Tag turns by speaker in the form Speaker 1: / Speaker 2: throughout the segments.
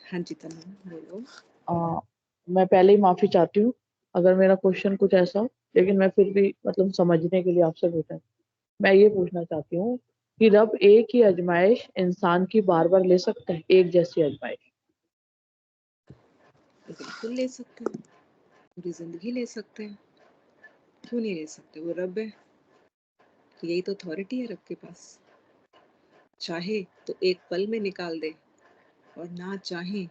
Speaker 1: हाँ जी तन्मय, बोलो।
Speaker 2: अ, मैं पहले ही माफ़ी चाहती हूँ, अगर मेरा क्वेश्चन कुछ ऐसा हो, लेकिन मैं फिर भी मतलब समझने के लिए आपसे पूछा है। मैं ये पूछना चाहती हूँ कि रब एक ही आज़माइश इंसान की बार-बार ले सकता है, एक जैसी आज़माइश?
Speaker 1: बिल्कुल ले सकते हैं, पूरी ज़िंदगी ले सकते हैं, क्यों नहीं ले सकते? वो रब है, यही तो अथॉरिटी है रब के पास। चाहे तो एक पल में निकाल दे और ना चाहे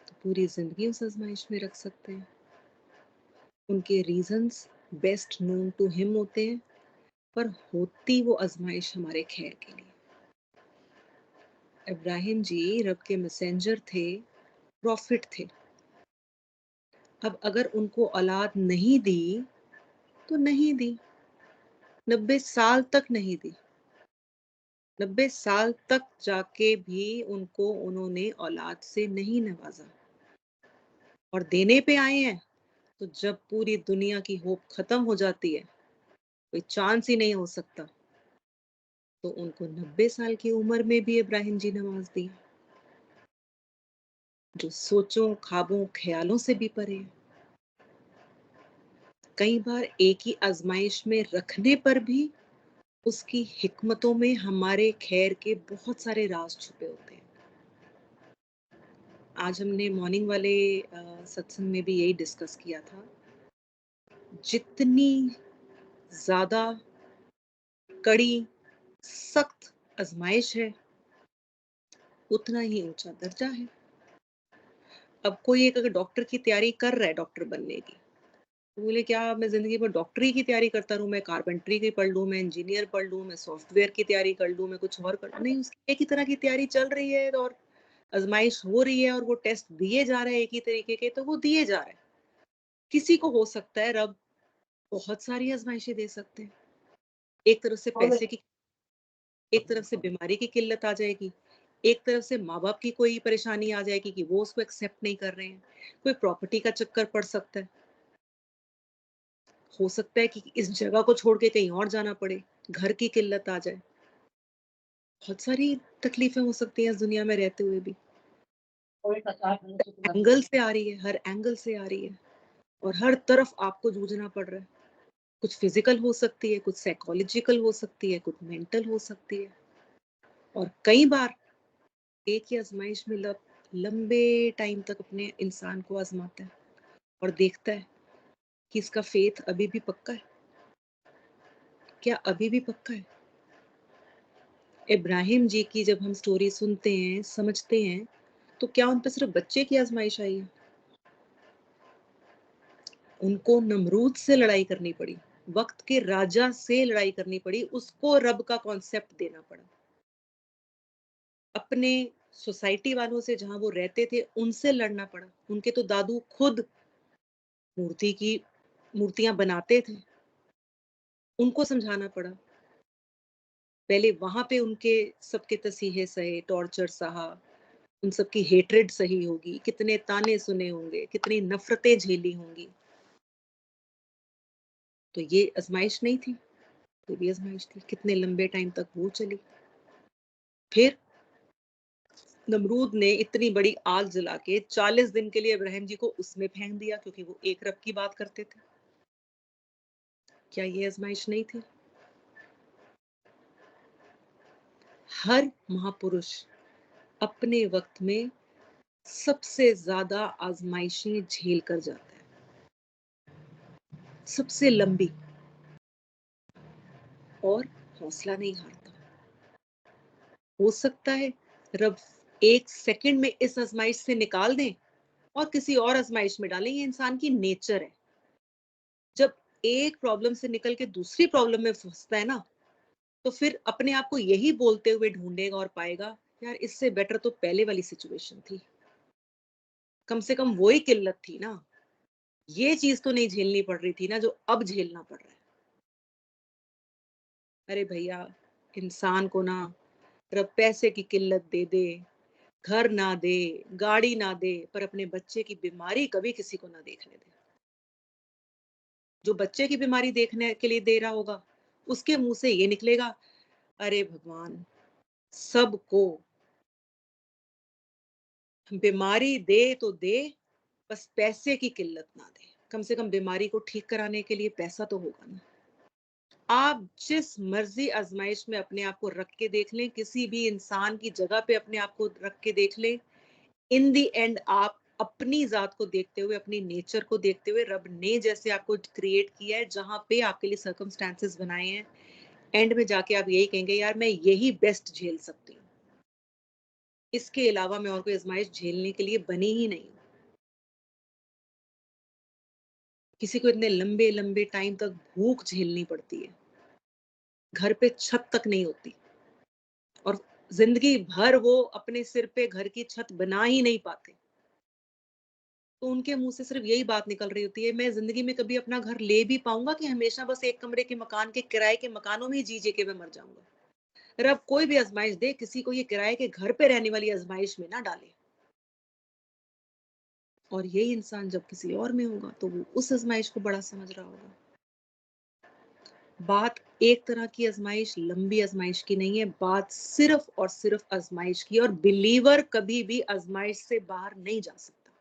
Speaker 1: तो पूरी ज़िंदगी उस आज़माइश में रख सकते हैं। उनके reasons best known to him होते हैं, पर होती वो आज़माइश हमारे खैर के लिए। इब्राहिम जी रब के मैसेंजर थे, प्रॉफिट थे। अब अगर उनको औलाद नहीं दी, तो नहीं दी, 90 साल तक नहीं दी। 90 साल तक जाके भी उनको उन्होंने औलाद से नहीं नवाजा, और देने पे आए हैं तो जब पूरी दुनिया की होप खत्म हो जाती है, कोई चांस ही नहीं हो सकता, तो उनको 90 साल की उम्र में भी इब्राहिम जी नवाज दिए, जो सोचों, ख्वाबों, ख्यालों से भी परे है। कई बार एक ही आजमाइश में रखने पर भी उसकी हिकमतों में हमारे खैर के बहुत सारे राज छुपे होते हैं। आज हमने मॉर्निंग वाले सत्संग में भी यही डिस्कस किया था। जितनी ज्यादा कड़ी, सख्त आजमाइश है, उतना ही ऊंचा दर्जा है। अब कोई एक अगर डॉक्टर की तैयारी कर रहा है, डॉक्टर बनने की, तो बोले क्या मैं जिंदगी भर डॉक्टरी की तैयारी करता रहूं, मैं कारपेंटरी की पढ़ लूं, मैं इंजीनियर पढ़ लूं, मैं सॉफ्टवेयर की तैयारी कर लूं, मैं कुछ और कर, नहीं, उसकी एक ही तरह की तैयारी चल रही है और आजमाइश हो रही है और वो टेस्ट दिए जा रहे हैं एक ही तरीके के, तो वो दिए जा रहे हैं। किसी को हो सकता है रब बहुत सारी आजमाइशें दे सकते हैं। एक तरफ से पैसे की, एक तरफ से बीमारी की किल्लत आ जाएगी, एक तरफ से माँ बाप की कोई परेशानी आ जाएगी कि वो उसको एक्सेप्ट नहीं कर रहे हैं, कोई प्रॉपर्टी का चक्कर पड़ सकता है, हो सकता है कि इस जगह को छोड़ के कहीं और जाना पड़े, घर की किल्लत आ जाए, बहुत सारी तकलीफें हो सकती हैं इस दुनिया में रहते हुए भी। एंगल से आ रही है, हर एंगल से आ रही है, और हर तरफ आपको जूझना पड़ रहा है। कुछ फिजिकल हो सकती है, कुछ साइकोलॉजिकल हो सकती है, कुछ मेंटल हो सकती है, और कई बार एक ही आजमाइश में लंबे टाइम तक अपने इंसान को आजमाता है और देखता है कि इसका फेथ अभी भी पक्का है, क्या अभी भी पक्का है। इब्राहिम जी की जब हम स्टोरी सुनते हैं, समझते हैं, तो क्या उन पर सिर्फ बच्चे की आजमाइश आई है? उनको नमरूद से लड़ाई करनी पड़ी, वक्त के राजा से लड़ाई करनी पड़ी, उसको रब का कॉन्सेप्ट देना पड़ा। अपने सोसाइटी वालों से, जहां वो रहते थे, उनसे लड़ना पड़ा। उनके तो दादू खुद मूर्ति की मूर्तियां बनाते थे, उनको समझाना पड़ा। पहले वहां पे उनके सबके तसीहे सहे, टॉर्चर सहा, उन सबकी हेट्रेड सही होगी, कितने ताने सुने होंगे, कितनी नफरतें झेली होंगी। तो ये आजमाइश नहीं थी, तो भी आजमाइश थी, कितने लंबे टाइम तक वो चली। फिर नमरूद ने इतनी बड़ी आग जला के 40 दिन के लिए इब्राहिम जी को उसमें फेंक दिया, क्योंकि वो एक रब की बात करते थे। क्या ये आजमाइश नहीं थी? हर महापुरुष अपने वक्त में सबसे ज्यादा आजमाइशें झेल कर जाता है, सबसे लंबी, और हौसला नहीं हारता। हो सकता है रब एक सेकंड में इस आजमाइश से निकाल दें और किसी और आजमाइश में डालें। ये इंसान की नेचर है। जब एक प्रॉब्लम से निकल के दूसरी प्रॉब्लम में फंसता है ना, तो फिर अपने आप को यही बोलते हुए ढूंढेगा और पाएगा, यार इससे बेटर तो पहले वाली सिचुएशन थी, कम से कम वही किल्लत थी ना, ये चीज तो नहीं झेलनी पड़ रही थी ना जो अब झेलना पड़ रहा है। अरे भैया, इंसान को ना रब पैसे की किल्लत दे दे, घर ना दे, गाड़ी ना दे, पर अपने बच्चे की बीमारी कभी किसी को ना देखने दे। जो बच्चे की बीमारी देखने के लिए दे रहा होगा, उसके मुंह से ये निकलेगा, अरे भगवान, सबको बीमारी दे तो दे, बस पैसे की किल्लत ना दे। कम से कम बीमारी को ठीक कराने के लिए पैसा तो होगा ना। आप जिस मर्जी आजमाइश में अपने आप को रख के देख लें, किसी भी इंसान की जगह पे अपने आप को रख के देख लें, इन दी एंड आप अपनी जात को देखते हुए, अपनी नेचर को देखते हुए, रब ने जैसे आपको क्रिएट किया है, जहां पे आपके लिए सर्कमस्टांसेस बनाए हैं, एंड में जाके आप यही कहेंगे, यार मैं यही बेस्ट झेल सकती हूँ, इसके अलावा मैं और कोई आजमाइश झेलने के लिए बनी ही नहीं हूँ। किसी को इतने लंबे लंबे टाइम तक भूख झेलनी पड़ती है, घर पे छत तक नहीं होती, और जिंदगी भर वो अपने सिर पे घर की छत बना ही नहीं पाते, तो उनके मुंह से सिर्फ यही बात निकल रही होती है, मैं जिंदगी में कभी अपना घर ले भी पाऊंगा कि हमेशा बस एक कमरे के मकान के किराए के मकानों में ही जी जी के मैं मर जाऊंगा। रब कोई भी आजमाइश दे, किसी को ये किराए के घर पे रहने वाली आजमाइश में ना डाले। और यही इंसान जब किसी और में होगा तो वो उस आजमाइश को बड़ा समझ रहा होगा। बात एक तरह की आजमाइश, लंबी आजमाइश की नहीं है, बात सिर्फ और सिर्फ आजमाइश की। और बिलीवर कभी भी आजमाइश से बाहर नहीं जा सकता।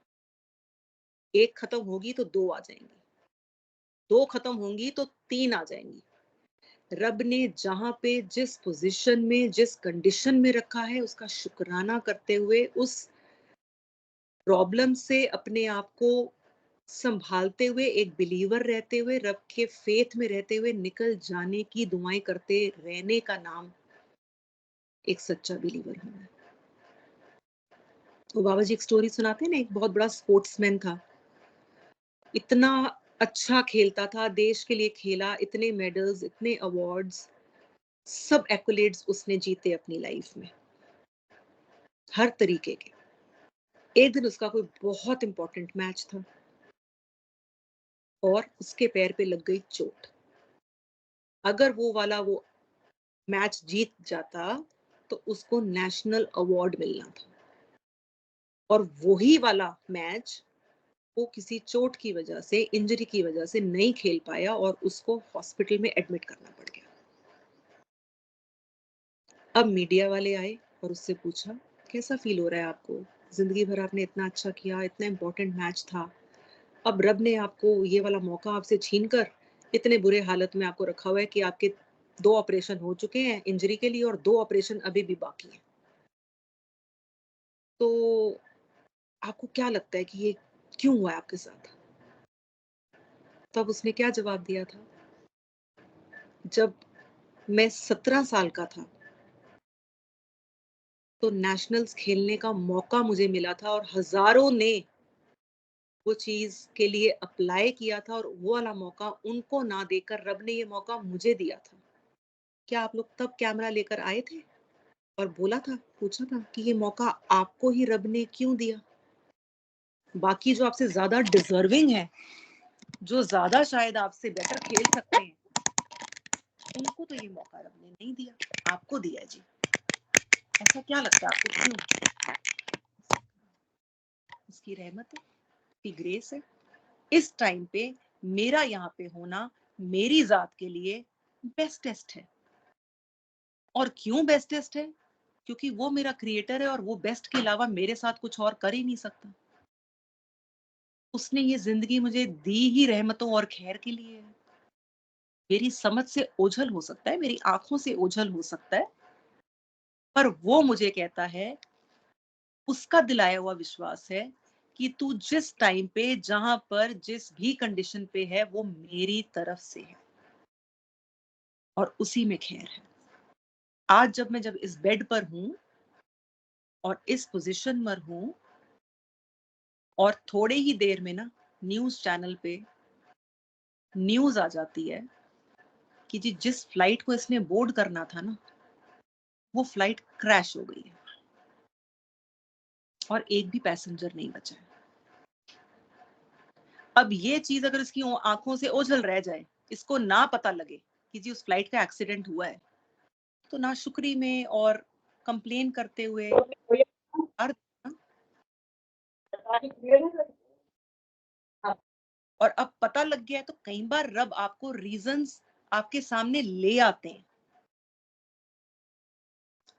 Speaker 1: एक खत्म होगी तो दो आ जाएंगी, दो खत्म होंगी तो तीन आ जाएंगी। रब ने जहां पे जिस पोजीशन में, जिस कंडीशन में रखा है, उसका शुक्राना करते हुए, उस प्रॉब्लम से अपने आप को संभालते हुए, एक बिलीवर रहते हुए, रब के फेथ में रहते हुए निकल जाने की दुआएं करते रहने का नाम एक सच्चा बिलीवर होना है। तो बाबा जी एक स्टोरी सुनाते हैं ना, एक बहुत बड़ा स्पोर्ट्समैन था, इतना अच्छा खेलता था, देश के लिए खेला, इतने मेडल्स, इतने अवार्ड्स, सब एक्कोलेड्स उसने जीते अपनी लाइफ में, हर तरीके के। एक दिन उसका कोई बहुत इंपॉर्टेंट मैच था और उसके पैर पे लग गई चोट। अगर वो मैच जीत जाता तो उसको नेशनल अवार्ड मिलना था, और वही वाला मैच वो किसी चोट की वजह से, इंजरी की वजह से नहीं खेल पाया और उसको हॉस्पिटल में एडमिट करना पड़ गया। अब मीडिया वाले आए और उससे पूछा, कैसा फील हो रहा है आपको, जिंदगी भर आपने इतना अच्छा किया, इतना इंपॉर्टेंट मैच था, अब रब ने आपको ये वाला मौका आपसे छीन कर इतने बुरे हालत में आपको रखा हुआ है कि आपके 2 ऑपरेशन हो चुके हैं इंजरी के लिए और 2 ऑपरेशन अभी भी बाकी हैं। तो आपको क्या लगता है कि ये क्यों हुआ है आपके साथ? तब उसने क्या जवाब दिया था? जब मैं 17 साल का था, तो नेशनल्स खेलने का मौका मुझे मिला था और हज़ारों ने वो चीज़ के लिए अप्लाई किया था, और वो वाला मौका उनको ना देकर रब ने ये मौका मुझे दिया था। क्या आप लोग तब कैमरा लेकर आए थे और बोला था, पूछा था कि ये मौका आपको ही रब ने क्यों दिया? बाकी जो आपसे ज़्यादा डिज़र्विंग है, जो ज़्यादा शायद आपसे बेटर खेल सकते हैं, उनको तो ये मौका रब ने नहीं दिया, आपको दिया है जी। ऐसा क्या लगता है आपको क्यों? उसकी रहमत है, उसकी ग्रेस है। इस टाइम पे मेरा यहाँ पे होना मेरी ज़ात के लिए बेस्टेस्ट है। और क्यों बेस्टेस्ट है? क्योंकि वो मेरा क्रिएटर है और वो बेस्ट के अलावा मेरे साथ कुछ और कर ही नहीं सकता। उसने ये ज़िंदगी मुझे दी ही रहमतों और खैर के लिए है। मेरी समझ से ओझल हो सकता है, मेरी आँखों से ओझल हो सकता है, पर वो मुझे कहता है, उसका दिलाया हुआ विश्वास है कि तू जिस टाइम पे, जहाँ पर, जिस भी कंडीशन पे है, वो मेरी तरफ से है और उसी में खैर है। आज जब इस बेड पर हूँ और इस पोज़ीशन पर हूँ, और थोड़े ही देर में ना न्यूज़ चैनल पे न्यूज़ आ जाती है कि जी जिस फ्लाइट को इसने बोर्ड करना था ना, वो फ्लाइट क्रैश हो गई है और एक भी पैसेंजर नहीं बचा है। अब ये चीज़ अगर इसकी आँखों से ओझल रह जाए, इसको ना पता लगे कि जी उस फ्लाइट का एक्सीडेंट हुआ है, तो नाशुक्री में और कंप्लेन करते हुए हर और अब पता लग गया है, तो कई बार रब आपको रीजंस आपके सामने ले आते हैं,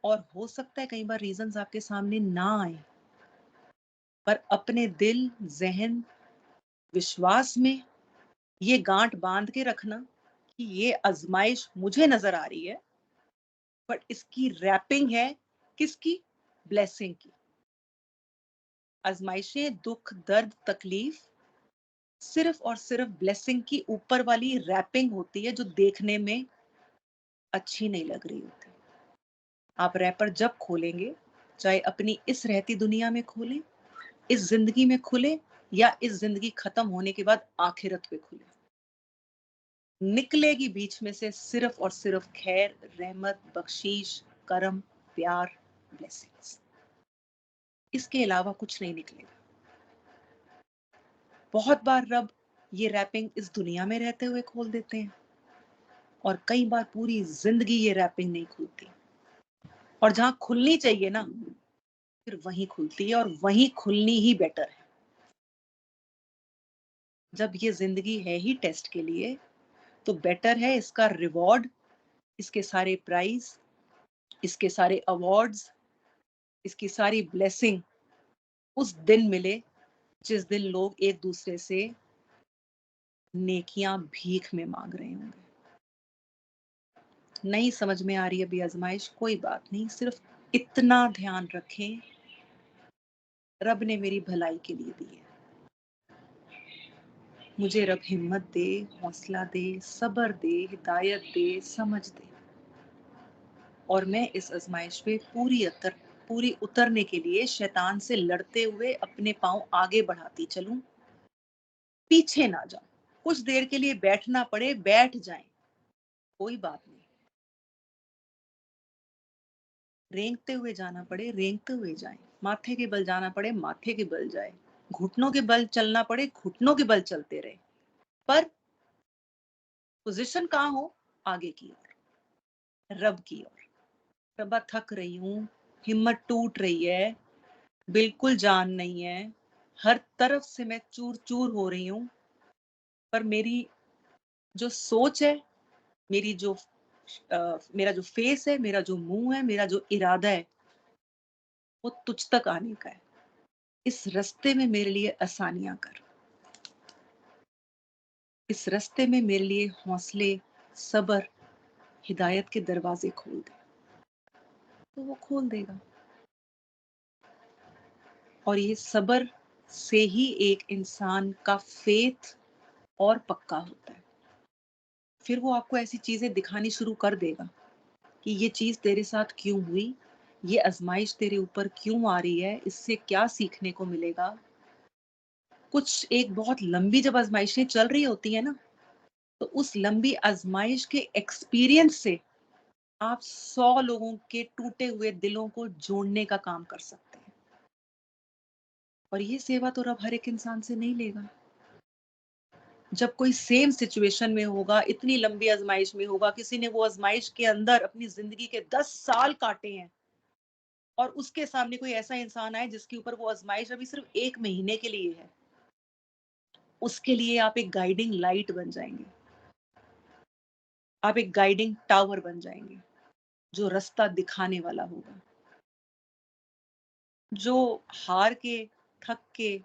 Speaker 1: और हो सकता है कई बार रीजंस आपके सामने ना आए, पर अपने दिल, ज़हन, विश्वास में ये गांठ बांध के रखना कि ये आजमाइश मुझे नजर आ रही है, बट इसकी रैपिंग है किसकी? ब्लेसिंग की। आजमाइशें, दुख, दर्द, तकलीफ सिर्फ और सिर्फ ब्लेसिंग की ऊपर वाली रैपिंग होती है, जो देखने में अच्छी नहीं लग रही होती। आप रैपर जब खोलेंगे, चाहे अपनी इस रहती दुनिया में खोलें, इस जिंदगी में खुले, या इस जिंदगी खत्म होने के बाद आखिरत पे खुले, निकलेगी बीच में से सिर्फ और सिर्फ खैर, रहमत, बख्शीश, करम, प्यार, ब्लेसिंग्स। इसके अलावा कुछ नहीं निकलेगा। बहुत बार रब ये रैपिंग इस दुनिया में रहते हुए खोल देते हैं, और कई बार पूरी जिंदगी ये रैपिंग नहीं खुलती, और जहां खुलनी चाहिए ना, फिर वहीं खुलती है, और वहीं खुलनी ही बेटर है। जब ये जिंदगी है ही टेस्ट के लिए, तो बेटर है इसका रिवॉर्ड, इसके सारे प्राइज, इसके सारे अवार्ड्स, इसकी सारी ब्लेसिंग उस दिन मिले जिस दिन लोग एक दूसरे से नेकियां भीख में मांग रहे होंगे। नहीं समझ में आ रही अभी आजमाइश, कोई बात नहीं, सिर्फ इतना ध्यान रखें, रब ने मेरी भलाई के लिए दी है। मुझे रब हिम्मत दे, हौसला दे, सब्र दे, हिदायत दे, समझ दे, और मैं इस आजमाइश पे पूरी उतरने के लिए शैतान से लड़ते हुए अपने पांव आगे बढ़ाती चलूं, पीछे ना जाऊं। कुछ देर के लिए बैठना पड़े, बैठ जाएं, कोई बात नहीं। रेंगते हुए जाना पड़े, रेंगते हुए जाएं। माथे के बल जाना पड़े, माथे के बल जाए। घुटनों के बल चलना पड़े, घुटनों के बल चलते रहे, पर पोजीशन कहाँ हो? आगे की ओर, रब की ओर। रब्बा थक रही हूँ, हिम्मत टूट रही है, बिल्कुल जान नहीं है, हर तरफ से मैं चूर चूर हो रही हूँ, पर मेरी जो सोच है, मेरी जो मेरा जो फेस है, मेरा जो मुंह है, मेरा जो इरादा है, वो तुझ तक आने का है। इस रास्ते में मेरे लिए आसानियां कर, इस रास्ते में मेरे लिए हौसले, सब्र, हिदायत के दरवाजे खोल दे। तो वो खोल देगा। और ये सब्र से ही एक इंसान का फेथ और पक्का होता है। फिर वो आपको ऐसी चीजें दिखानी शुरू कर देगा कि ये चीज तेरे साथ क्यों हुई, ये आजमाइश तेरे ऊपर क्यों आ रही है, इससे क्या सीखने को मिलेगा। कुछ एक बहुत लंबी जब आजमाइशें चल रही होती है ना, तो उस लंबी आजमाइश के एक्सपीरियंस से आप 100 लोगों के टूटे हुए दिलों को जोड़ने का काम कर सकते हैं। और ये सेवा तो रब हर एक इंसान से नहीं लेगा। जब कोई सेम सिचुएशन में होगा, इतनी लंबी आजमाइश में होगा, किसी ने वो आजमाइश के अंदर अपनी जिंदगी के 10 साल काटे हैं, और उसके सामने कोई ऐसा इंसान आए जिसके ऊपर वो आजमाइश अभी सिर्फ 1 महीने के लिए है, उसके लिए आप एक गाइडिंग लाइट बन जाएंगे, आप एक गाइडिंग टावर बन जाएंगे, जो रास्ता दिखाने वाला होगा। जो हार के, थक के,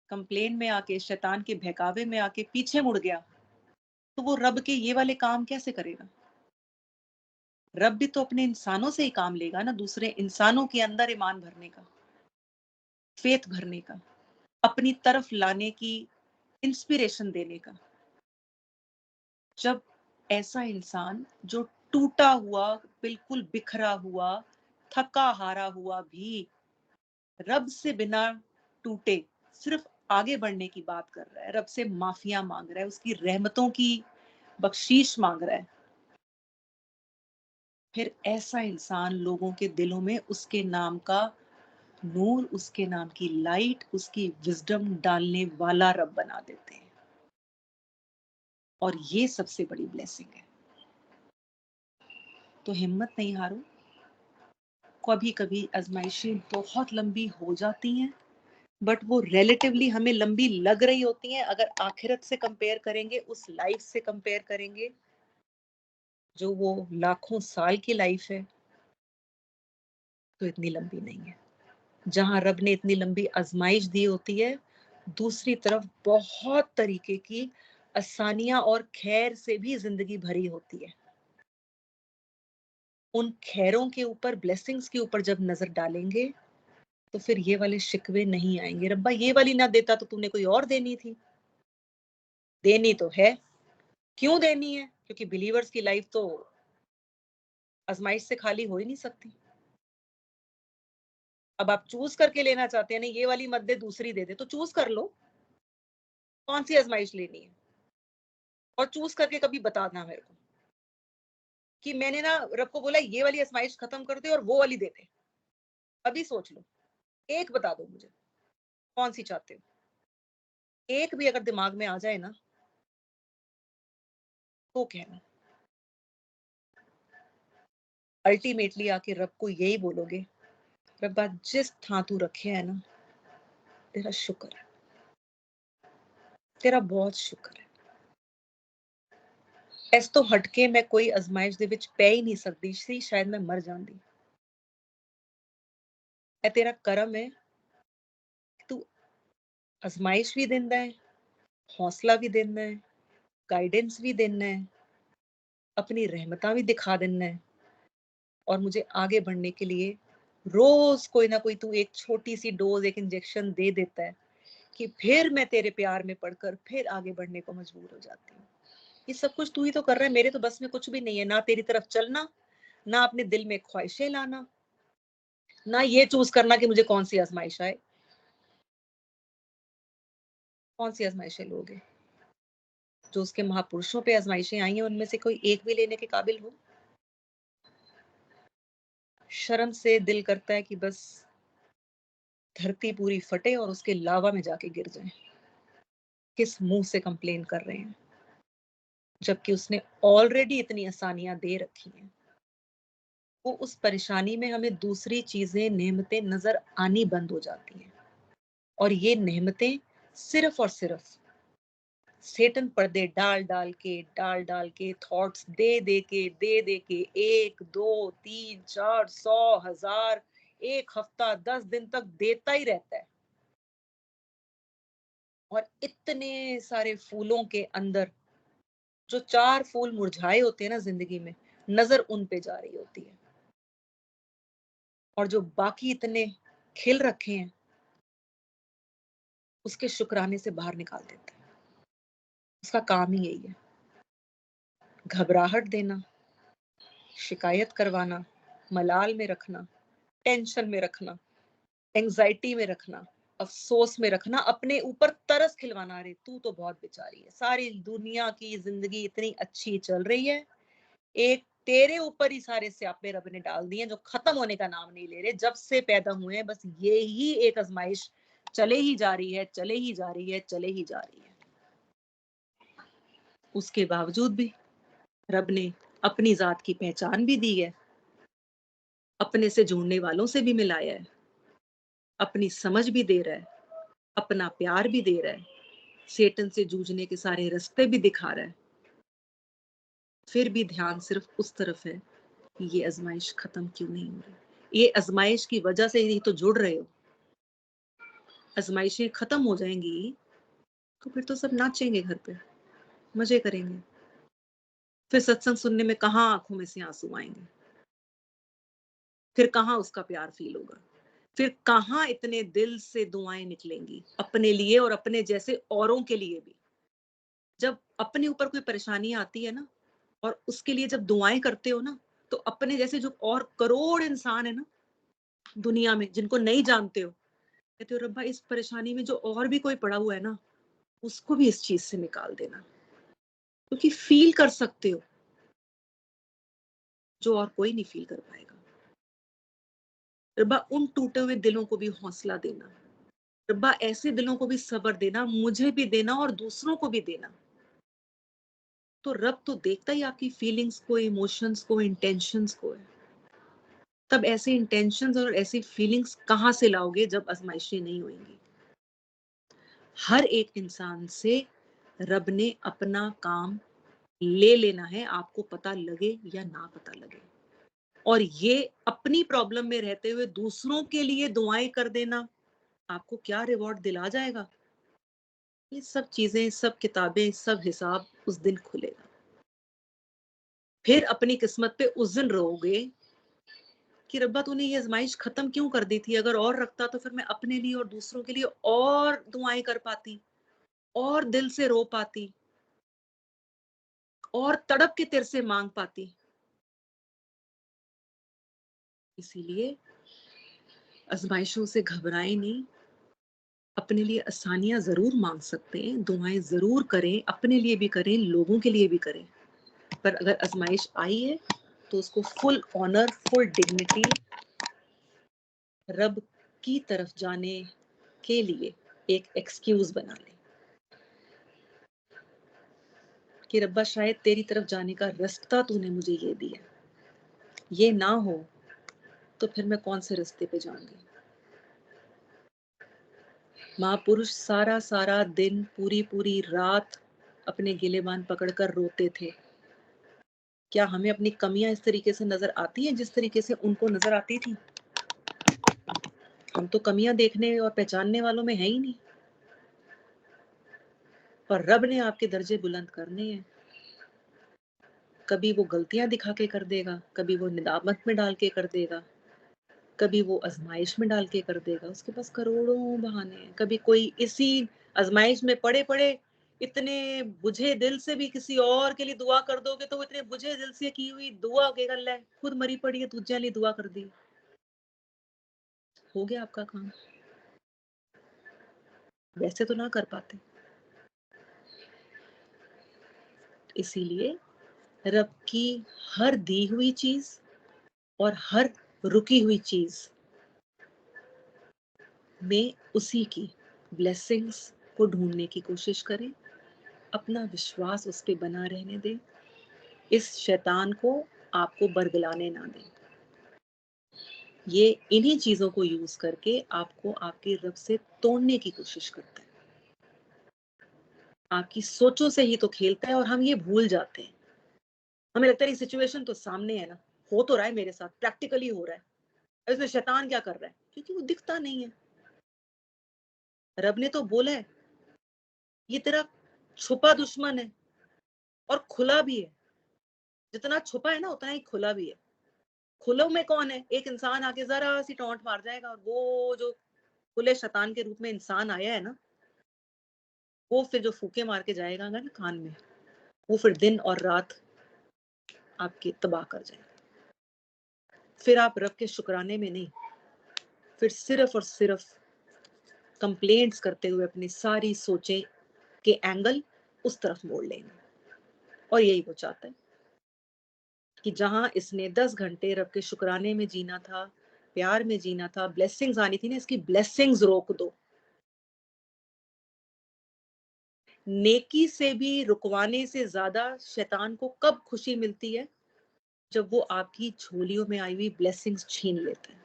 Speaker 1: कंप्लेन में आके, शैतान के बहकावे में आके पीछे मुड़ गया, तो वो रब के ये वाले काम कैसे करेगा? रब भी तो अपने इंसानों से ही काम लेगा ना, दूसरे इंसानों के अंदर ईमान भरने का, फेथ भरने का, अपनी तरफ लाने की, इंस्पिरेशन देने का। जब ऐसा इंसान जो टूटा हुआ, बिल्कुल बिखरा हुआ, थका हारा हुआ भी रब से बिना टूटे सिर्फ आगे बढ़ने की बात कर रहा है, रब से माफिया मांग रहा है, उसकी रहमतों की बख्शीश मांग रहा है, फिर ऐसा इंसान लोगों के दिलों में उसके नाम का नूर, उसके नाम की लाइट, उसकी विजडम डालने वाला रब बना देते हैं। और ये सबसे बड़ी ब्लेसिंग है। तो हिम्मत नहीं हारो। कभी कभी आजमाइशें बहुत लंबी हो जाती हैं, बट वो रिलेटिवली हमें लंबी लग रही होती हैं, अगर आखिरत से कंपेयर करेंगे, उस लाइफ से कंपेयर करेंगे जो वो लाखों साल की लाइफ है, तो इतनी लंबी नहीं है। जहां रब ने इतनी लंबी आजमाइश दी होती है, दूसरी तरफ बहुत तरीके की आसानियां और खैर से भी जिंदगी भरी होती है। उन खैरों के ऊपर, ब्लेसिंग्स के ऊपर जब नजर डालेंगे तो फिर ये वाले शिकवे नहीं आएंगे, रब्बा ये वाली ना देता तो तूने कोई और देनी थी। देनी तो है, क्यों देनी है? क्योंकि बिलीवर्स की लाइफ तो आजमाइश से खाली हो ही नहीं सकती। अब आप चूज करके लेना चाहते हैं, नहीं ये वाली मत दे दूसरी दे दे, तो चूज कर लो कौन सी आजमाइश लेनी है, और चूज करके कभी बताना मेरे को कि मैंने ना रब को बोला ये वाली आजमाइश खत्म कर दे और वो वाली दे दे। अभी सोच लो, एक बता दो मुझे कौन सी चाहते हो। एक भी अगर दिमाग में आ जाए ना तो कहना। अल्टीमेटली आके रब को यही बोलोगे, रब्बा जिस थां तू रखे है ना, तेरा शुक्र है, तेरा बहुत शुक्र है। इस तो हटके मैं कोई आजमाइश दे विच पै ही नहीं सकती सी, शायद मैं मर जांदी। ए तेरा करम है, तू आजमाइश भी देंदा है, हौसला भी देना है, गाइडेंस भी देना है, अपनी रहमता भी दिखा देना है, और मुझे आगे बढ़ने के लिए रोज कोई ना कोई तू एक छोटी सी डोज, एक इंजेक्शन दे देता है कि फिर मैं तेरे प्यार में पड़कर फिर आगे बढ़ने को मजबूर हो जाती हूँ। ये सब कुछ तू ही तो कर रहा है, मेरे तो बस में कुछ भी नहीं है, ना तेरी तरफ चलना, ना अपने दिल में ख्वाहिशें लाना, ना ये चूज करना कि मुझे कौन सी आजमाइश आए। कौन सी आजमाइशें लोगे? जो उसके महापुरुषों पे आजमाइशें आई हैं उनमें से कोई एक भी लेने के काबिल हो? शर्म से दिल करता है कि बस धरती पूरी फटे और उसके लावा में जाके गिर जाए। किस मुंह से कंप्लेन कर रहे हैं, जबकि उसने ऑलरेडी इतनी आसानियां दे रखी हैं। वो उस परेशानी में हमें दूसरी चीजें, नेमतें नजर आनी बंद हो जाती हैं, और ये नेमतें सिर्फ और सिर्फ सेटन पर्दे डाल डाल के थॉट्स दे दे के 1 2 3 4 100 1000 एक हफ्ता 10 दिन तक देता ही रहता है। और इतने सारे फूलों के अंदर जो 4 फूल मुरझाए होते हैं ना जिंदगी में, नजर उन पे जा रही होती है, और जो बाकी इतने खिल रखे हैं उसके शुक्राने से बाहर निकाल देता है। उसका काम ही यही है, घबराहट देना, शिकायत करवाना, मलाल में रखना, टेंशन में रखना, एंजाइटी में रखना, अफसोस में रखना, अपने ऊपर तरस खिलवाना। अरे तू तो बहुत बेचारी है, सारी दुनिया की जिंदगी इतनी अच्छी चल रही है, एक तेरे ऊपर ही सारे स्यापे रब ने डाल दिए जो खत्म होने का नाम नहीं ले रहे। जब से पैदा हुए हैं बस ये ही एक आजमाइश चले ही जा रही है, चले ही जा रही है, चले ही जा रही है। उसके बावजूद भी रब ने अपनी जात की पहचान भी दी है, अपने से जुड़ने वालों से भी मिलाया है, अपनी समझ भी दे रहा है, अपना प्यार भी दे रहा है, सेटन से जूझने के सारे रास्ते भी दिखा रहा है। फिर भी ध्यान सिर्फ उस तरफ है कि ये आजमाइश खत्म क्यों नहीं हो रही। ये आजमाइश की वजह से ही तो जुड़ रहे हो। आजमाइशें खत्म हो जाएंगी तो फिर तो सब नाचेंगे घर पे, मजे करेंगे। फिर सत्संग सुनने में कहाँ आंखों में से आंसू आएंगे, फिर कहाँ उसका प्यार फील होगा, फिर कहाँ इतने दिल से दुआएं निकलेंगी अपने लिए और अपने जैसे औरों के लिए भी। जब अपने ऊपर कोई परेशानी आती है ना, और उसके लिए जब दुआएं करते हो ना, तो अपने जैसे जो और करोड़ इंसान है ना दुनिया में जिनको नहीं जानते हो, कहते हो रब्बा इस परेशानी में जो और भी कोई पड़ा हुआ है ना, उसको भी इस चीज से निकाल देना, क्योंकि फील कर सकते हो जो और कोई नहीं फील कर पाएगा। रब्बा उन टूटे हुए दिलों को भी हौसला देना, रब्बा ऐसे दिलों को भी सब्र देना, मुझे भी देना और दूसरों को भी देना। तो रब तो देखता ही आपकी फीलिंग्स को, इमोशंस को, इंटेंशंस को है। तब ऐसे इंटेंशंस और ऐसी फीलिंग्स कहाँ से लाओगे जब आजमाइशें नहीं होंगी। हर एक इंसान से रब ने अपना काम ले लेना है, आपको पता लगे या ना पता लगे। और ये अपनी प्रॉब्लम में रहते हुए दूसरों के लिए दुआएं कर देना आपको क्या रिवॉर्ड दिला जाएगा? ये सब चीजें, सब किताबें, सब हिसाब उस दिन खुलेगा। फिर अपनी किस्मत पे उस दिन रोओगे कि रब्बा तूने ये आजमाइश खत्म क्यों कर दी थी? अगर और रखता तो फिर मैं अपने लिए और दूसरों के लिए और दुआएं कर पाती, और दिल से रो पाती, और तड़प के तेरे से मांग पाती। इसीलिए आजमाइशों से घबराएं नहीं। अपने लिए आसानियां जरूर मांग सकते हैं, दुआएं जरूर करें, अपने लिए भी करें, लोगों के लिए भी करें। पर अगर आजमाइश आई है तो उसको फुल ऑनर, फुल डिग्निटी, रब की तरफ जाने के लिए एक एक्सक्यूज बना लें कि रब्बा शायद तेरी तरफ जाने का रास्ता तूने मुझे ये दिया, ये ना हो तो फिर मैं कौन से रास्ते पे जाऊंगी। महापुरुष सारा सारा दिन, पूरी पूरी रात अपने गिलेबान पकड़कर रोते थे। क्या हमें अपनी कमियां इस तरीके से नजर आती हैं जिस तरीके से उनको नजर आती थी? हम तो कमियां देखने और पहचानने वालों में है ही नहीं। पर रब ने आपके दर्जे बुलंद करने हैं। कभी वो गलतियां दिखा के कर देगा, कभी वो निदामत में डाल के कर देगा, कभी वो आजमाइश में डाल के कर देगा। उसके पास करोड़ों बहाने हैं। कभी कोई इसी आजमाइश में पड़े पड़े इतने बुझे दिल से भी किसी और के लिए दुआ कर दोगे तो वो इतने बुझे दिल से की हुई दुआ के गल है, खुद मरी पड़ी है, तुझे लिए दुआ कर दी, हो गया आपका काम। वैसे तो ना कर पाते। इसीलिए रब की हर दी हुई चीज और हर रुकी हुई चीज में उसी की ब्लेसिंग्स को ढूंढने की कोशिश करें। अपना विश्वास उस पे बना रहने दें। इस शैतान को आपको बरगलाने ना दें। ये इन्हीं चीजों को यूज करके आपको आपके रब से तोड़ने की कोशिश करता है। आपकी सोचों से ही तो खेलता है और हम ये भूल जाते हैं। हमें लगता है ये सिचुएशन तो सामने है ना, हो तो रहा है मेरे साथ, प्रैक्टिकली हो रहा है, इसमें शैतान क्या कर रहा है? क्योंकि वो दिखता नहीं है। रब ने तो बोला है ये तेरा छुपा दुश्मन है और खुला भी है। जितना छुपा है ना उतना ही खुला भी है। खुले में कौन है? एक इंसान आके जरा सी टोंट मार जाएगा और वो जो खुले शैतान के रूप में इंसान आया है ना, वो फिर जो फूके मार के जाएगा ना कान में, वो फिर दिन और रात आपके तबाह कर जाएगा। फिर आप रब के शुक्राने में नहीं, फिर सिर्फ और सिर्फ कंप्लेंट्स करते हुए अपनी सारी सोचें के एंगल उस तरफ मोड़ लेंगे। और यही वो चाहता है कि जहां इसने 10 घंटे रब के शुक्राने में जीना था, प्यार में जीना था, ब्लेसिंग्स आनी थी ना, इसकी ब्लेसिंग्स रोक दो। नेकी से भी रुकवाने से ज्यादा शैतान को कब खुशी मिलती है? जब वो आपकी झोलियों में आई हुई ब्लेसिंग्स छीन लेता है।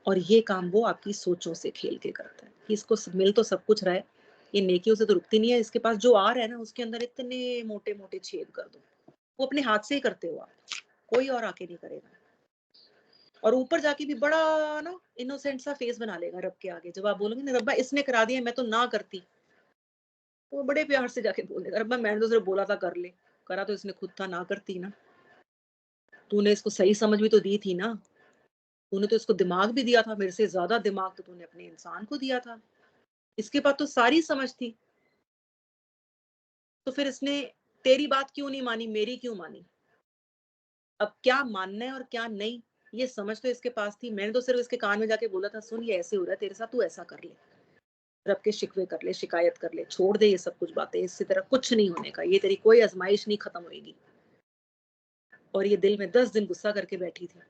Speaker 1: और ये काम वो आपकी सोचों से खेल के करता है कि इसको मिल तो सब कुछ रहा है, ये नेकियों से तो रुकती नहीं है, इसके पास जो आ रहा है ना उसके अंदर इतने मोटे मोटे छेद कर दो। वो अपने हाथ से ही करते हो आप, कोई और आके नहीं करेगा। और ऊपर जाके भी बड़ा ना इनोसेंट सा फेस बना लेगा रब के आगे। जब आप बोलोगे ना रब्बा इसने करा दिया, मैं तो ना करती, तो वो बड़े प्यार से जाके बोल देगा रब्बा मैंने तो सिर्फ बोला था कर ले, करा तो इसने खुद था, ना करती ना। तूने इसको सही समझ भी तो दी थी ना, तूने तो इसको दिमाग भी दिया था, मेरे से ज्यादा दिमाग तो तूने अपने इंसान को दिया था, इसके पास तो सारी समझ थी, तो फिर इसने तेरी बात क्यों नहीं मानी, मेरी क्यों मानी? अब क्या मानना है और क्या नहीं, ये समझ तो इसके पास थी। मैंने तो सिर्फ इसके कान में जाके बोला था सुन ये ऐसे हो रहा है तेरे साथ, तू ऐसा कर ले, रब के शिकवे कर ले, शिकायत कर ले, छोड़ दे ये सब कुछ बातें, इससे तेरा कुछ नहीं होने का, ये तेरी कोई आजमाइश नहीं खत्म होगी। और ये दिल में 10 दिन गुस्सा करके बैठी थी,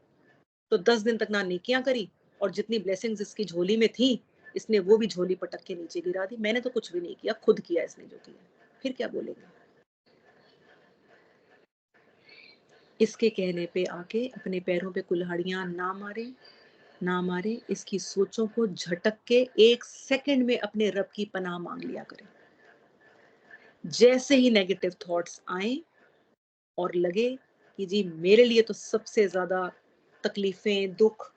Speaker 1: तो 10 दिन तक ना नेकियां करी, और जितनी ब्लेसिंग्स इसकी झोली में थी इसने वो भी झोली पटक के नीचे गिरा दी। मैंने तो कुछ भी नहीं किया, खुद किया इसने जो किया, फिर क्या बोलेंगे? इसके कहने पे आके अपने पैरों पे कुल्हाड़ियां ना मारे, ना मारे। इसकी सोचों को झटक के 1 सेकंड में अपने रब की पनाह मांग लिया करें। जैसे ही नेगेटिव थॉट्स आए और लगे कि जी मेरे लिए तो सबसे ज्यादा तकलीफें, दुख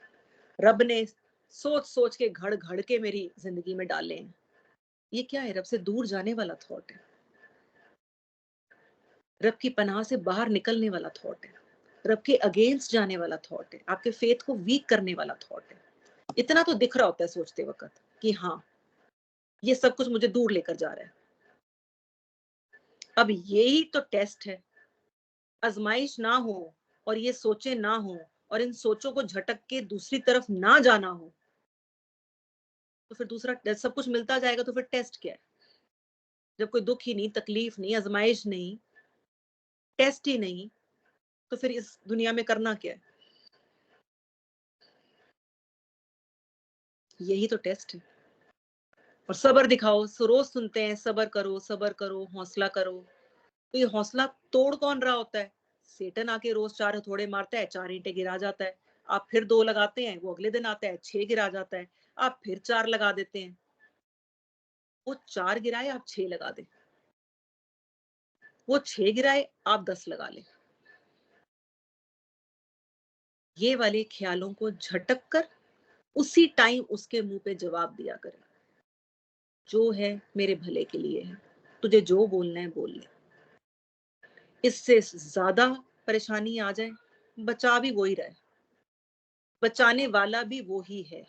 Speaker 1: रब ने सोच सोच के घड़ घड़ के मेरी जिंदगी में डाले हैं। ये क्या है? रब से दूर जाने वाला थॉट है, रब की पनाह से बाहर निकलने वाला थॉट है, रब के अगेंस्ट जाने वाला थॉट है, आपके फेथ को वीक करने वाला थॉट है। इतना तो दिख रहा होता है सोचते वक्त कि हाँ ये सब कुछ मुझे दूर लेकर जा रहा है। अब यही तो टेस्ट है। आजमाइश ना हो और ये सोचे ना हो और इन सोचों को झटक के दूसरी तरफ ना जाना हो, तो फिर दूसरा सब कुछ मिलता जाएगा, तो फिर टेस्ट क्या है? जब कोई दुख ही नहीं, तकलीफ नहीं, आजमाइश नहीं, टेस्ट ही नहीं, तो फिर इस दुनिया में करना क्या है? यही तो टेस्ट है। और सब्र दिखाओ, रोज सुनते हैं सब्र करो, हौसला करो। तो ये हौसला तोड़ कौन रहा होता है? सेटन आके रोज 4 हथौड़े मारता है, 4 ईंटें गिरा जाता है। आप फिर 2 लगाते हैं, वो अगले दिन आता है, 6 गिरा जाता है। आप फिर 4 लगा देते हैं। वो 4 गिराए, आप 6 लगा दें। वो 6 गिराए, आप 10 लगा लें। ये वाले ख्यालों को झटक कर उसी टाइम उसके मुंह पे जवाब दिया करें, जो है मेरे भले के लिए है, तुझे जो बोलना है बोल ले। इससे ज्यादा परेशानी आ जाए, बचा भी वही रहे, बचाने वाला भी वही है,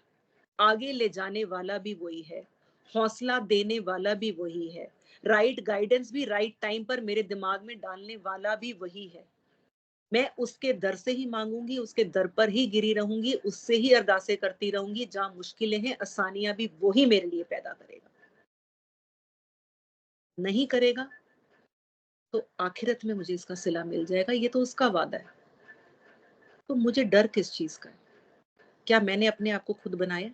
Speaker 1: आगे ले जाने वाला भी वही है, हौसला देने वाला भी वही है, राइट गाइडेंस भी राइट टाइम पर मेरे दिमाग में डालने वाला भी वही है। मैं उसके दर से ही मांगूंगी, उसके दर पर ही गिरी रहूंगी, उससे ही अरदासें करती रहूंगी। जहां मुश्किलें हैं, आसानियां भी वही मेरे लिए पैदा करेगा। नहीं करेगा तो आखिरत में मुझे इसका सिला मिल जाएगा, ये तो उसका वादा है। तो मुझे डर किस चीज का है? क्या मैंने अपने आप को खुद बनाया?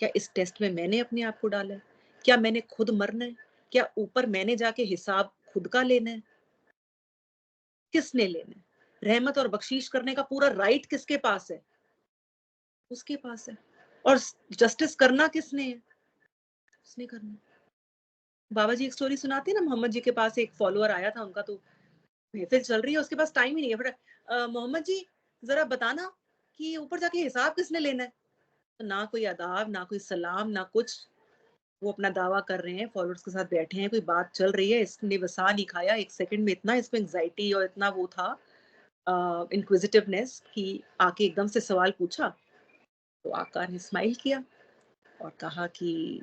Speaker 1: क्या इस टेस्ट में मैंने अपने आप को डाला है? क्या मैंने खुद मरना है? क्या ऊपर मैंने जाके हिसाब खुद का लेना है? किसने लेना है? रहमत और बख्शीश करने का पूरा राइट किसके पास है? उसके पास है। और जस्टिस करना किसने है? उसने करना है। बाबा जी एक स्टोरी सुनाते हैं ना, मोहम्मद जी के पास एक फॉलोअर आया था, उनका तो महफिल चल रही है, उसके पास टाइम ही नहीं है। फिर मोहम्मद जी जरा बताना कि ऊपर जाके हिसाब किसने लेना है? तो ना कोई आदाब, ना कोई सलाम, ना कुछ। वो अपना दावा कर रहे हैं, फॉलोअर्स के साथ बैठे हैं, कोई बात चल रही है, इसने वसा नहीं खाया एक सेकंड में। इतना इसमें एंग्जाइटी और इतना वो था इंक्विजिटिवनेस कि आके एकदम से सवाल पूछा। तो आका ने स्माइल किया और कहा कि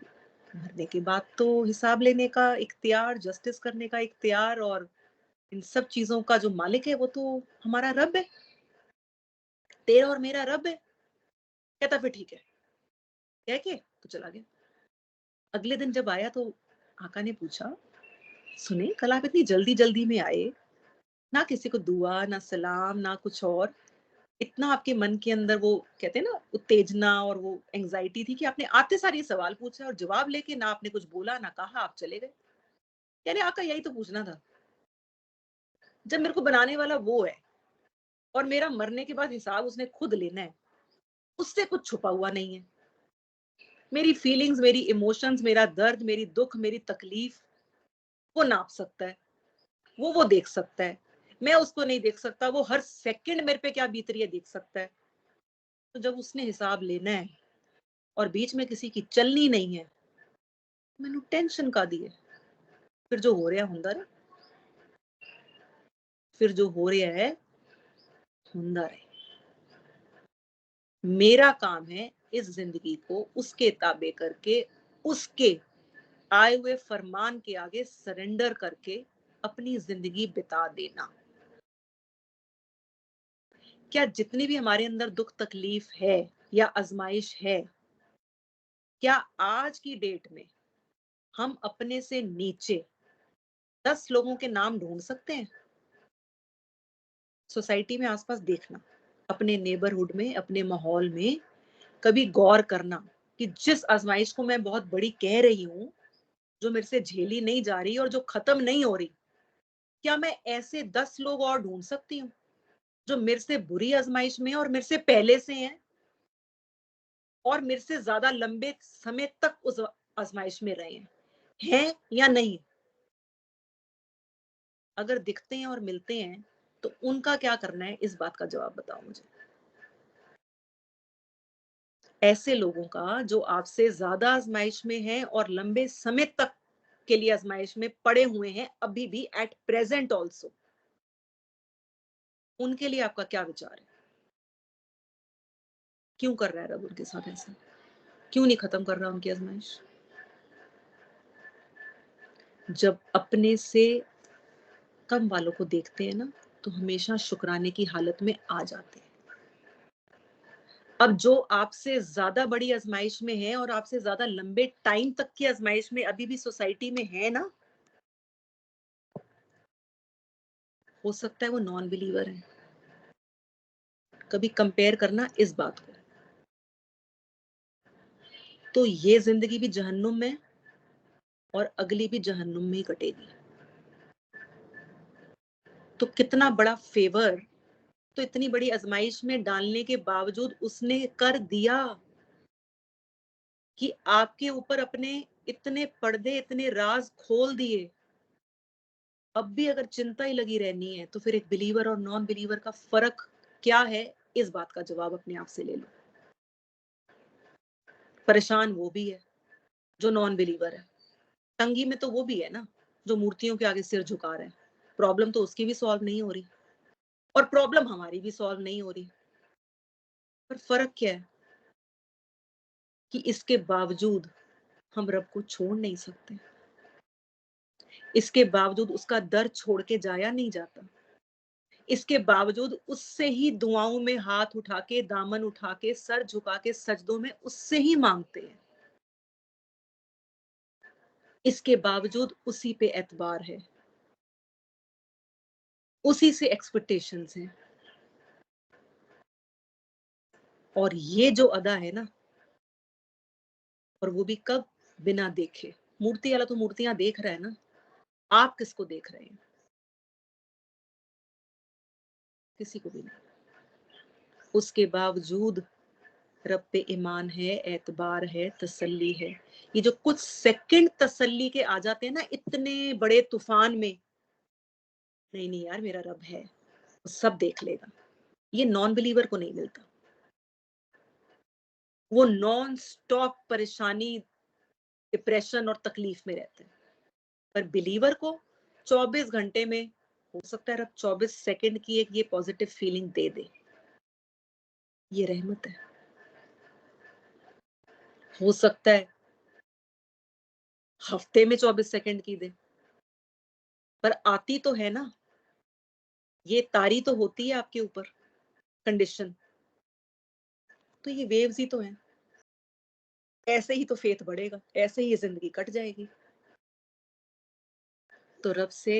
Speaker 1: मरने के बाद तो हिसाब लेने का इख्तियार, जस्टिस करने का इख्तियार और इन सब चीजों का जो मालिक है वो तो हमारा रब है, तेरा और मेरा रब है। कहता फिर ठीक है, कह के तो चला गया। अगले दिन जब आया तो आका ने पूछा, सुने कल आप इतनी जल्दी जल्दी में आए, ना किसी को दुआ, ना सलाम, ना कुछ और। इतना आपके मन के अंदर वो कहते हैं ना उत्तेजना और वो एंजाइटी थी कि आपने आते सार ये सवाल पूछा और जवाब लेके ना आपने कुछ बोला ना कहा, आप चले गए। कह रहे आका यही तो पूछना था, जब मेरे को बनाने वाला वो है और मेरा मरने के बाद हिसाब उसने खुद लेना है, उससे कुछ छुपा हुआ नहीं है। मेरी फीलिंग्स, मेरी इमोशंस, मेरा दर्द, मेरी दुख, मेरी तकलीफ वो नाप सकता है, वो देख सकता है। मैं उसको नहीं देख सकता, वो हर सेकंड मेरे पे क्या बीत रही है देख सकता है। तो जब उसने हिसाब लेना है और बीच में किसी की चलनी नहीं है, मैंने टेंशन का दी है। फिर जो हो रहा हुंदा रहे, फिर जो हो रहा है हुंदा रहे। मेरा काम है इस जिंदगी को उसके ताबे करके, उसके आए हुए फरमान के आगे सरेंडर करके अपनी जिंदगी बिता देना। क्या जितनी भी हमारे अंदर दुख तकलीफ है या आजमाइश है, क्या आज की डेट में हम अपने से नीचे 10 लोगों के नाम ढूंढ सकते हैं? सोसाइटी में आसपास देखना, अपने नेबरहुड में, अपने माहौल में कभी गौर करना कि जिस आजमाइश को मैं बहुत बड़ी कह रही हूँ, जो मेरे से झेली नहीं जा रही और जो खत्म नहीं हो रही, क्या मैं ऐसे 10 लोग और ढूंढ सकती हूँ जो मेरे से बुरी आजमाइश में और मेरे से पहले से हैं और मेरे से ज्यादा लंबे समय तक उस आजमाइश में रहे हैं या नहीं? अगर दिखते हैं और मिलते हैं तो उनका क्या करना है, इस बात का जवाब बताओ मुझे। ऐसे लोगों का जो आपसे ज्यादा आजमाइश में है और लंबे समय तक के लिए आजमाइश में पड़े हुए हैं, अभी भी एट प्रेजेंट ऑल्सो, उनके लिए आपका क्या विचार है? क्यों कर रहा है रब उनके साथ ऐसा? क्यों नहीं खत्म कर रहा उनकी आजमाइश? जब अपने से कम वालों को देखते हैं ना, तो हमेशा शुक्राने की हालत में आ जाते हैं। अब जो आपसे ज्यादा बड़ी आजमाइश में है और आपसे ज्यादा लंबे टाइम तक की आजमाइश में अभी भी सोसाइटी में है ना, हो सकता है वो नॉन बिलीवर है। कभी कंपेयर करना इस बात को। तो ये जिंदगी भी जहन्नुम में और अगली भी जहन्नुम में ही कटेगी। तो कितना बड़ा फेवर तो इतनी बड़ी आजमाइश में डालने के बावजूद उसने कर दिया कि आपके ऊपर अपने इतने पर्दे, इतने राज खोल दिए। अब भी अगर चिंता ही लगी रहनी है, तो फिर एक बिलीवर और नॉन बिलीवर का फर्क क्या है, इस बात का जवाब अपने आप से ले लो। परेशान वो भी है जो नॉन बिलीवर है, तंगी में तो वो भी है ना जो मूर्तियों के आगे सिर झुका रहा है। प्रॉब्लम तो उसकी भी सॉल्व नहीं हो रही और प्रॉब्लम हमारी भी सॉल्व नहीं हो रही। पर फर्क क्या है कि इसके बावजूद हम रब को छोड़ नहीं सकते। इसके बावजूद उसका दर छोड़ के जाया नहीं जाता। इसके बावजूद उससे ही दुआओं में हाथ उठा के, दामन उठा के, सर झुका के सजदों में उससे ही मांगते हैं। इसके बावजूद उसी पे एतबार है, उसी से एक्सपेक्टेशंस हैं। और ये जो अदा है ना, और वो भी कब? बिना देखे। मूर्ति वाला तो मूर्तियां देख रहा है ना, आप किसको देख रहे हैं? किसी को भी नहीं। उसके बावजूद रब पे ईमान है, एतबार है, तसल्ली है। ये जो कुछ सेकंड तसल्ली के आ जाते हैं ना इतने बड़े तूफान में, नहीं नहीं यार मेरा रब है, वो सब देख लेगा, ये नॉन बिलीवर को नहीं मिलता। वो नॉन स्टॉप परेशानी, डिप्रेशन और तकलीफ में रहते हैं। पर बिलीवर को 24 घंटे में, हो सकता है रब 24 सेकंड की एक ये पॉजिटिव फीलिंग दे दे, ये रहमत है। हो सकता है हफ्ते में 24 सेकंड की दे, पर आती तो है ना, ये तारी तो होती है आपके ऊपर कंडीशन। तो ये वेव्स ही तो हैं। ऐसे ही तो फेथ बढ़ेगा, ऐसे ही ये जिंदगी कट जाएगी। तो रब से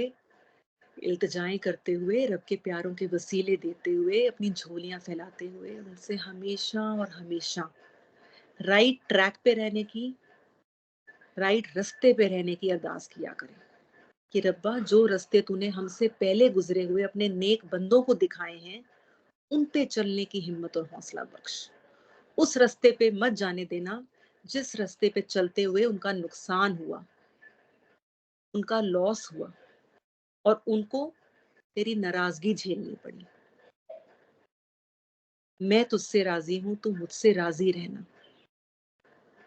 Speaker 1: इल्तिजाएं करते हुए, रब के प्यारों के वसीले देते हुए, अपनी झोलियां फैलाते हुए उनसे हमेशा और हमेशा राइट ट्रैक पे रहने की, राइट रास्ते पे रहने की अरदास किया करें कि रब्बा जो रास्ते तूने हमसे पहले गुजरे हुए अपने नेक बंदों को दिखाए हैं, उन पे चलने की हिम्मत और हौसला बख्श। उस रास्ते पे मत जाने देना जिस रास्ते पे चलते हुए उनका नुकसान हुआ, उनका लॉस हुआ और उनको तेरी नाराजगी झेलनी पड़ी। मैं तुझसे राजी हूं, तू मुझसे राजी रहना।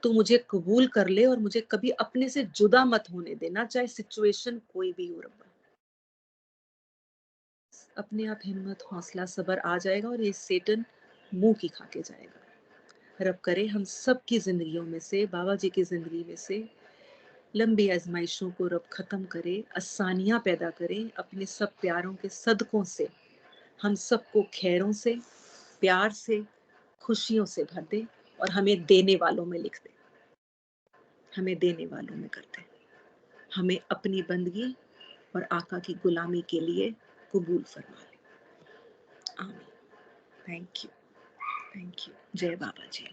Speaker 1: तू मुझे कबूल कर ले और मुझे कभी अपने से जुदा मत होने देना, चाहे सिचुएशन कोई भी हो रब्बा। अपने आप हिम्मत, हौसला, सब्र आ जाएगा और ये सेटन मुंह की खा के जाएगा। रब करे हम सब की जिंदगियों में से, बाबा जी की जिंदगी में से लंबी आजमाइशों को रब खत्म करे, आसानियां पैदा करे, अपने सब प्यारों के सदकों से हम सबको खैरों से, प्यार से, खुशियों से भर दे और हमें देने वालों में लिख दे, हमें देने वालों में कर दे, हमें अपनी बंदगी और आका की गुलामी के लिए कबूल फरमा ले। आमीन। थैंक यू, जय बाबा जी।